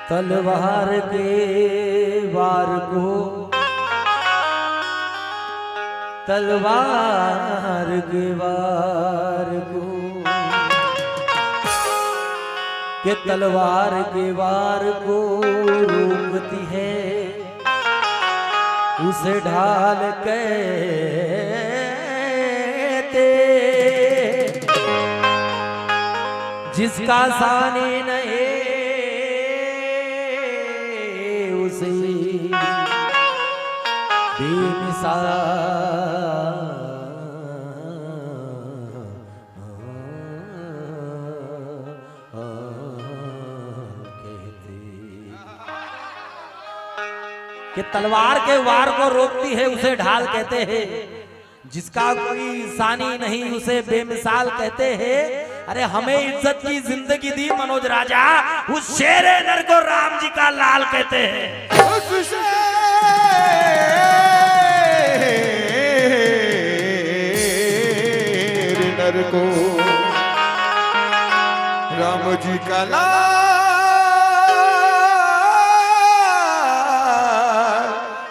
तलवार के वार को, तलवार के वार को, के तलवार के वार को रोकती है, उसे ढाल कहते, जिसका सानी नहीं उसे बेमिसाल कि तलवार के वार को रोकती है उसे ढाल कहते हैं, जिसका कोई सानी नहीं उसे बेमिसाल कहते हैं। अरे हमें इज्जत की जिंदगी दी मनोज राजा, उस शेरे नर को राम जी का लाल कहते हैं। उस शेर नर को राम जी का लाल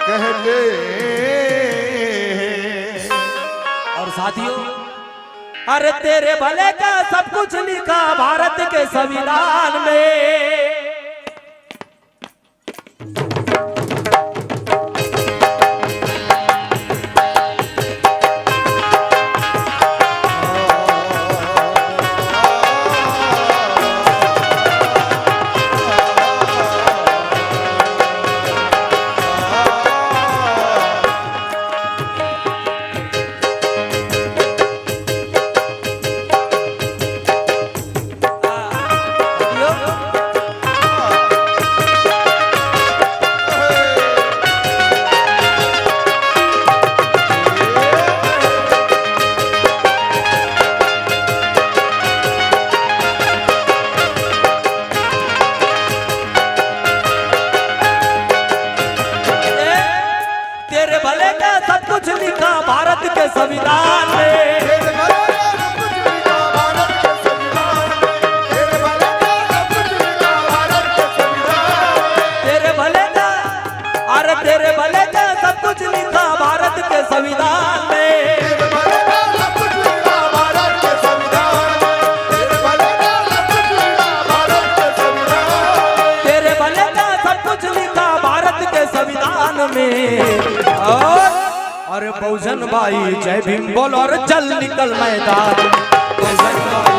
कहते और साथियों, अरे तेरे भले का सब कुछ लिखा भारत के संविधान में, भारत के संविधान में, तेरे भले का, अरे तेरे भले का सब कुछ लिखा भारत के संविधान में, तेरे भले का सब कुछ लिखा भारत के संविधान में। और अरे बहुजन भाई जय भीम बोल और चल निकल मैदान, बहुजन भाई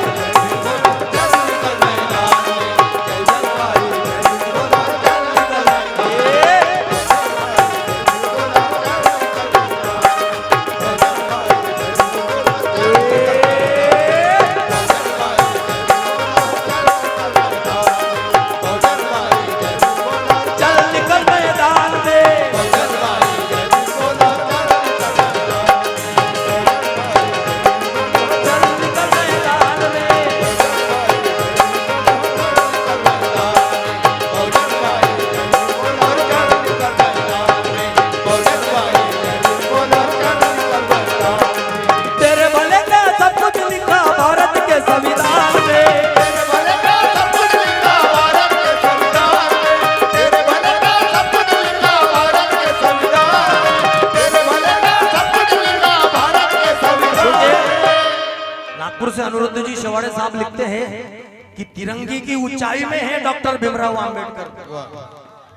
से अनुरुद्ध जी शेवाड़े साहब लिखते हैं कि तिरंगे की ऊंचाई में है डॉक्टर भीमराव आंबेडकर,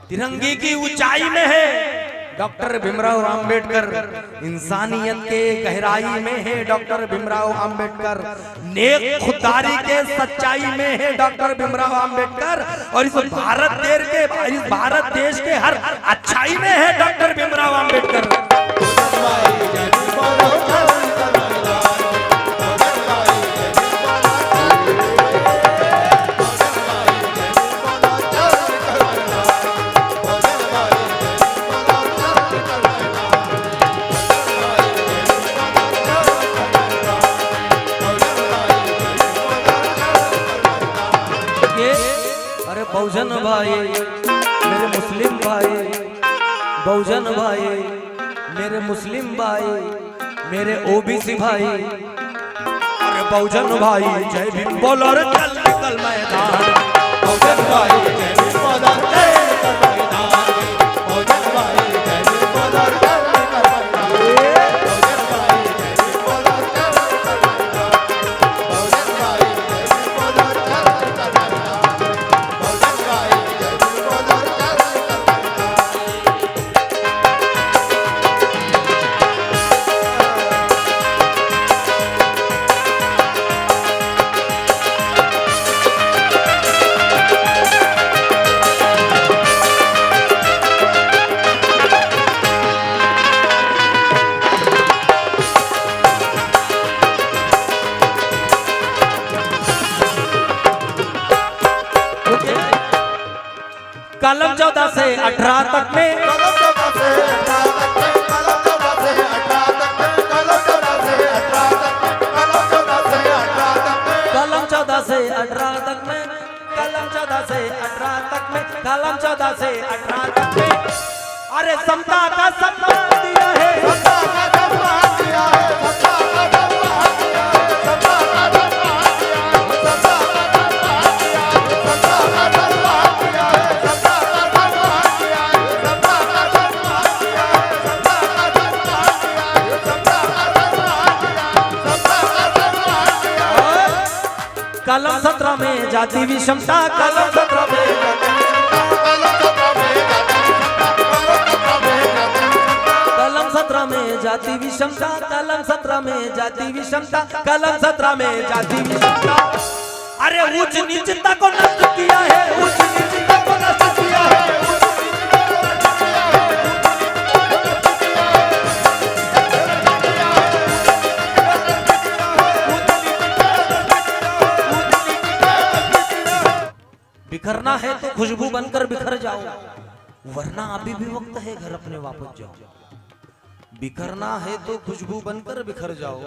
तिरंगे की ऊंचाई में है डॉक्टर भीमराव आंबेडकर, इंसानियत के गहराई में है डॉक्टर भीमराव आंबेडकर, नेक खुदारी के सच्चाई में है डॉक्टर भीमराव आंबेडकर, और इस भारत देश के हर अच्छाई में है डॉक्टर भीमराव आंबेडकर। बहुजन भाई मेरे मुस्लिम भाई, बहुजन भाई मेरे मुस्लिम भाई, मेरे ओबीसी भाई, अरे बहुजन भाई जय भीम बोल और चल निकल मैदान, बहुजन भाई जय भीम बोल। कलम 14 से 18 तक में कलम 14 से 18 तक में, कलम 14 से 18 तक में, कलम 14 से 18 तक में, कलम 14 से 18 तक में, कलम 14 से 18 तक में, कलम 14 से 18 तक में, कलम 14 से 18 तक में। अरे समता का सम्मान दिया है, समता का सम्मान दिया है, समता का सम्मान दिया है, समता का सम्मान दिया है, समता का सम्मान दिया है, समता का सम्मान दिया है, समता का सम्मान दिया है, समता का सम्मान दिया है, समता का सम्मान दिया है, समता का सम्मान दिया है, समता का सम्मान दिया है। कलम 17 में जाति विषमता, कलम 17 में कलम 17 में जाति विषमता, कलम 17 में जाति विषमता, कलम 17 में जाति विषमता। अरे ऊंच नीचता को नष्ट किया है, ऊंच नीचता को नष्ट किया है, बिखरना है तो खुशबू बनकर बिखर जाओ, वरना अभी भी वक्त है घर अपने वापस जाओ। बिखरना है तो खुशबू बनकर बिखर जाओ,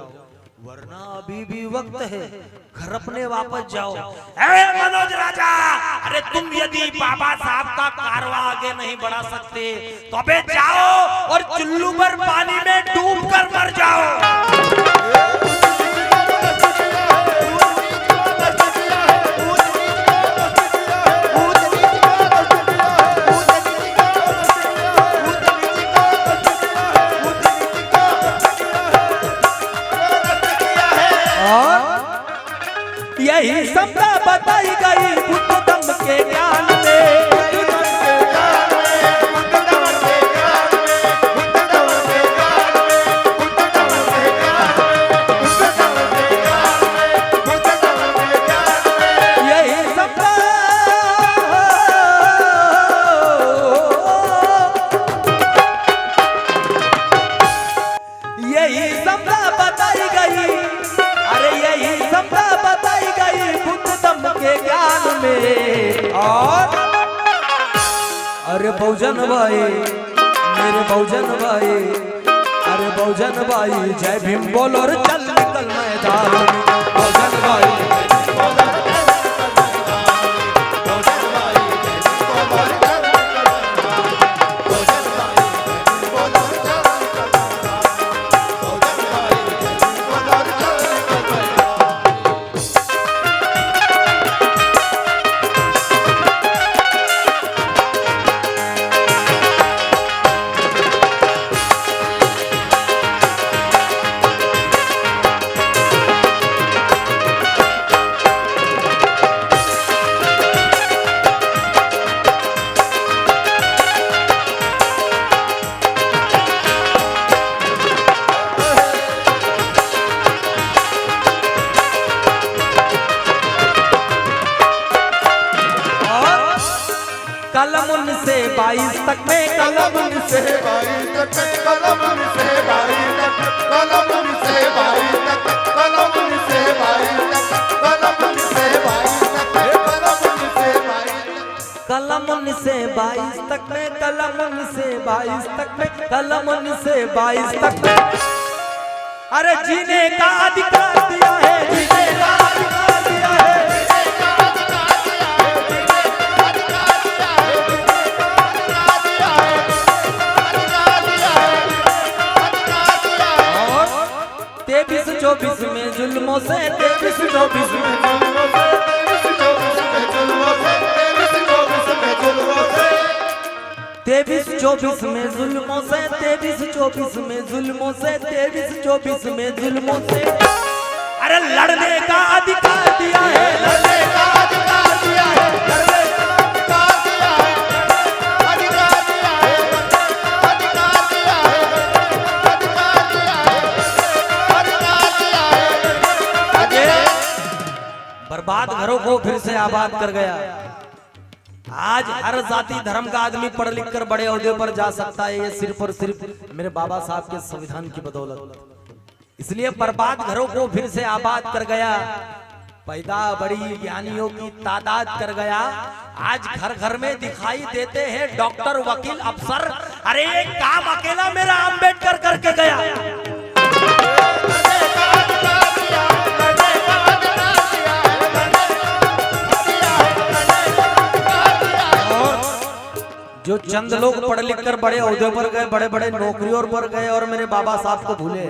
वरना अभी भी वक्त है घर अपने वापस जाओ। मनोज राजा, अरे तुम यदि बाबा साहब का कारवा आगे नहीं बढ़ा सकते तो अबे जाओ और चुल्लू पर पानी में डूब कर मर जाओ। यही समता बताई गई बुद्ध धम्म के ज्ञान में, यही समता यही समता बताई गई, अरे यही समता बताई गई बुद्ध धम्म के ज्ञान में। और अरे बहुजन भाई, मेरे बहुजन भाई, अरे बहुजन भाई जय भीम बोलो और चल निकल मैदान में। बहुजन भाई कलम 19 से 22 तक में, कलम 19 से 22 तक में, कलम 19 से 22 तक, कलम 19 से 22 तक, कलम 19 से 22 तक, कलम 19 से 22 तक, कलम 19 से 22 तक, कलम 19 से 22 तक में, कलम 19 से 22 तक में, कलम 19 से 22 तक में। अरे जीने का अधिकार दिया है, जीने का अधिकार दिया है, और 23-24 में जुल्मों से, 23-24 में जुल्मों से, 23-24 में जुल्मों से, 23-24 में जुल्मों से, 23-24 में जुल्मों से। अरे लड़ने का अधिकार दिया है, लड़ने का अधिकार दिया है, लड़ने का अधिकार दिया है, अधिकार दिया है, अधिकार दिया है, अधिकार दिया है, अधिकार दिया है। बर्बाद घरों को फिर से आबाद कर गया। आज हर जाति धर्म का आदमी पढ़ लिख कर बड़े ओहदे पर जा सकता है, ये सिर्फ और सिर्फ मेरे बाबा साहब के संविधान की बदौलत। इसलिए बर्बाद घरों को फिर से आबाद कर गया। पैदा बड़ी ज्ञानियों की तादाद कर गया। आज घर घर में दिखाई देते हैं डॉक्टर, वकील, अफसर। अरे ये काम अकेला मेरा आम्बेडकर करके गया। जो चंद लोग पढ़ लिख कर बड़े ओहदे पर गए, बड़े बड़े नौकरियों पर गए और मेरे बाबा साहब को भूले,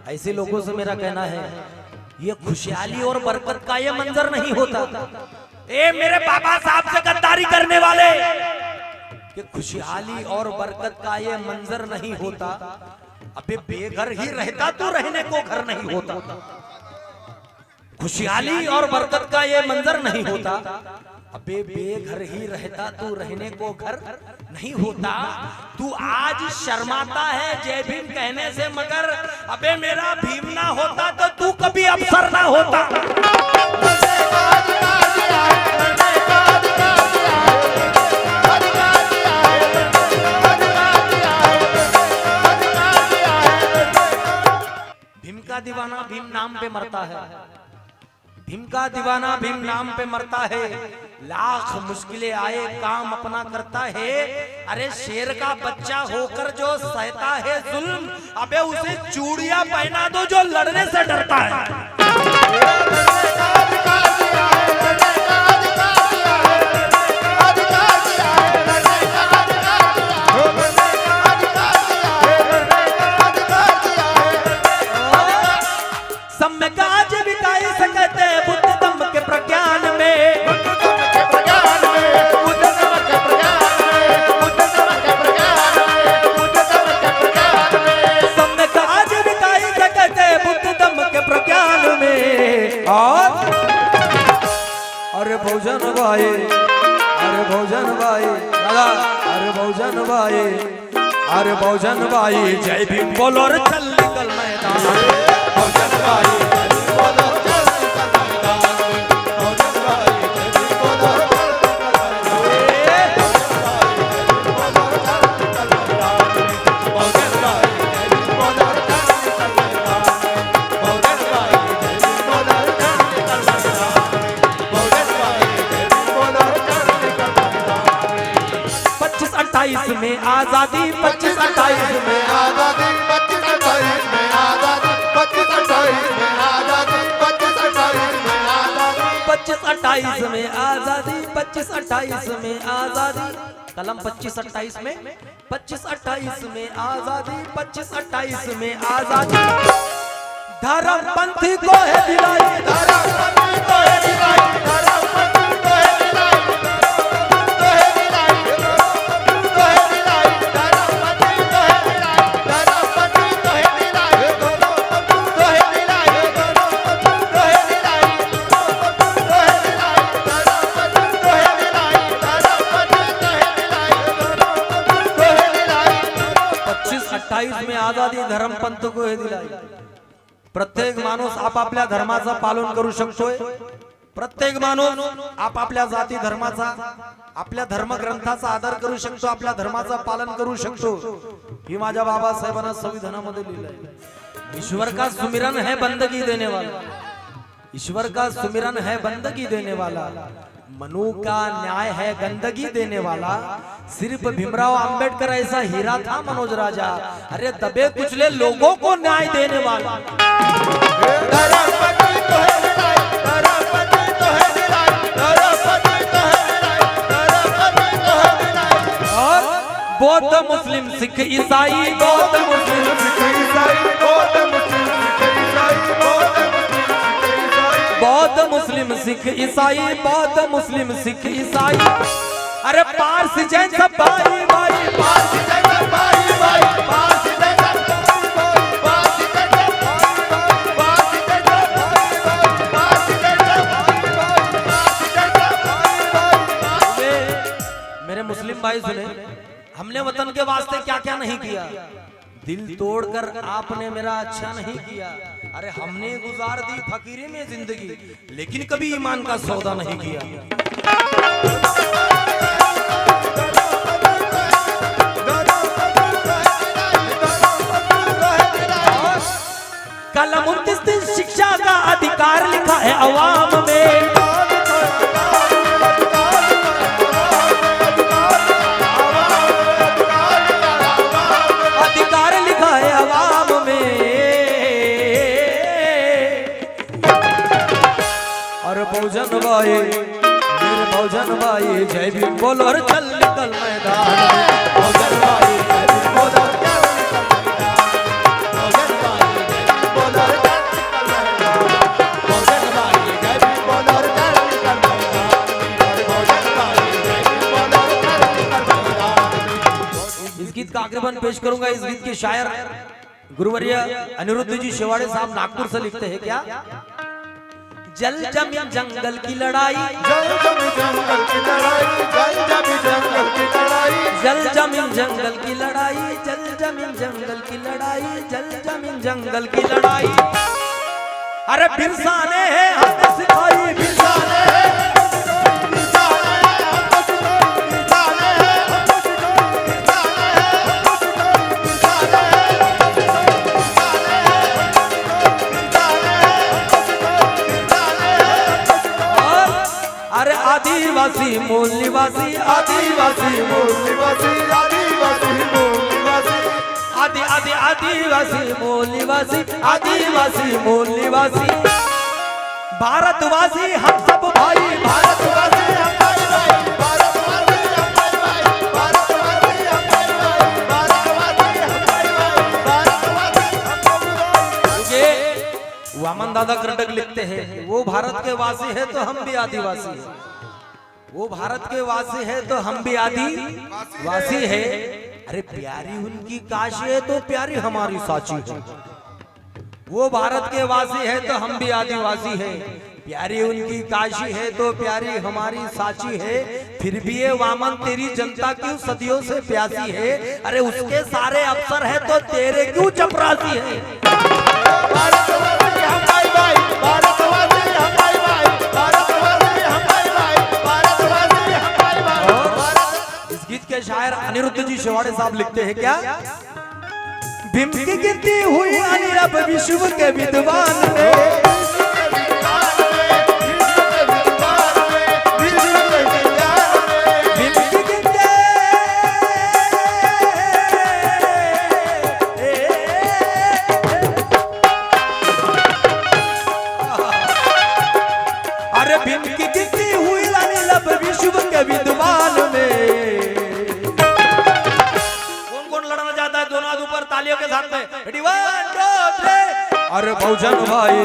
ऐसे लोगों से मेरा कहना है ये खुशहाली और बरकत का ये मंजर नहीं होता। ए मेरे बाबा साहब से गद्दारी करने वाले, ये खुशहाली और बरकत का ये मंजर नहीं होता। अबे बेघर ही रहता तो रहने को घर नहीं होता। खुशहाली और बरकत का ये मंजर नहीं होता। अबे बेघर ही रहता तू रहने को घर नहीं होता। तू आज शर्माता है जय भीम कहने से, मगर अबे मेरा भीम ना होता तो तू कभी अफसर ना होता। भीम का दीवाना भीम नाम पे मरता है, भीम का दीवाना भीम नाम पे मरता है। लाख मुश्किलें आए काम अपना करता है। अरे शेर का बच्चा होकर जो सहता है जुल्म, अबे उसे चूड़ियां पहना दो जो लड़ने से डरता है। सम्य काज बिकाई सकते बुद्ध दम के प्रज्ञान में, सम्य काज बिकाई सकते बुद्ध दम के प्रज्ञान में। और अरे भोजन भाई, अरे भोजन भाई दादा, अरे भोजन भाई, अरे भोजन भाई जय भीम बोलो रे चल निकल मैदान। भोजन भाई में आजादी, 25-28 में आजादी, 25-28 में आजादी, 25-28 में आजादी, 25-28 में आजादी, 25-28 में आजादी, 25-28 में आजादी। कलम 25-28 में, 25-28 में आजादी, 25-28 में आजादी। धर्म पंथी को है दिलाई, धर्म पंथी को है दिलाई, धर्म पंथी को है दिलाई, में आजादी धर्म पंथ को हे दिलाई। प्रत्येक माणूस आपापल्या धर्माचं पालन करू शकतोय। प्रत्येक माणूस आपापल्या जाती धर्माचा, आपल्या धर्मग्रंथाचा आदर करू शकतो, आपल्या धर्माचं पालन करू शकतो। ही माझ्या बाबासाहेबांना संविधानामध्ये लिहिलंय। ईश्वर का सुमिरन है बंदगी देने वाला, ईश्वर का सुमिरन है बंदगी देने वाला, मनु का न्याय है गंदगी देने वाला। सिर्फ भीमराव अंबेडकर ऐसा हीरा था मनोज राजा, अरे दबे कुचले लोगों को न्याय देने वाला। और बौद्ध मुस्लिम सिख ईसाई, बौद्ध मुस्लिम सिख ईसाई, बौद्ध मुस्लिम सिख ईसाई, बौद्ध मुस्लिम सिख ईसाई, बौद्ध मुस्लिम सिख ईसाई। अरे पारसी जैन सब भाई भाई, पारसी जैन सब भाई भाई, पारसी जैन सब भाई भाई, पारसी जैन सब भाई भाई, पारसी जैन सब भाई भाई, पारसी जैन सब भाई भाई, पारसी जैन सब भाई भाई। मेरे मुस्लिम भाई सुने, हमने वतन के वास्ते क्या क्या नहीं किया। दिल तोड़कर आपने मेरा अच्छा नहीं किया। अरे हमने गुजार दी फकीरी में जिंदगी, लेकिन कभी ईमान का सौदा नहीं किया। कलम 29 शिक्षा का अधिकार लिखा है अवाम में। बोलो और चल निकल मैदान में। बहुजन भाई जय भीम बोलो और चल निकल गीत का आग्रहण पेश करूंगा। इस गीत के शायर गुरुवर्य अनिरुद्ध जी शेवाड़े साहब नागपुर से लिखते हैं क्या? जल जमीन जंगल की लड़ाई, जल जमीन जंगल की लड़ाई, जल जमीन जंगल की लड़ाई, जल जमीन जंगल की लड़ाई, जल जमीन जंगल की लड़ाई, जल जमीन जंगल की लड़ाई। अरे बिरसा ने है हमें सिखाई, बिरसा ने है आदिवासी मूल निवासी, आदिवासी मूल निवासी, आदिवासी मूल निवासी, आदिवासी मूल निवासी, आदिवासी मूल निवासी। भारतवासी हम सब भाई, भारतवासी हम भाई भाई, भारतवासी हम भाई भाई, भारतवासी हम भाई भाई, भारतवासी हम भाई भाई, भारतवासी हम भाई भाई। ये वामन दादा कर्टक लिखते हैं, वो भारत के वासी है तो हम भी आदिवासी हैं। वो भारत के वासी है तो हम भी आदिवासी है। अरे प्यारी उनकी काशी है तो प्यारी हमारी साची है। वो भारत के वासी है तो हम भी आदिवासी है। प्यारी उनकी काशी है तो प्यारी हमारी साची है। फिर भी ये वामन तेरी जनता क्यों सदियों से प्यासी है? अरे उसके सारे अफसर है तो तेरे क्यों चपरासी है? भारतवासी हम भाई भाई, भारतवासी हम भाई भाई, भारतवासी हम भाई भाई, भारतवासी हम भाई भाई। इस गीत के शायर अनिरुद्ध जी शेवाड़े साहब लिखते हैं क्या? भीम की गिनती हुई अनिरब विश्व के विद्वान ने, भीम की गिनती अरे भीम की गिनती हुई अनिरब विश्व के विद्वान में। दोनों हाथ ऊपर तालियों के साथ में। रेडी 1 2 3। अरे बहुजन भाई,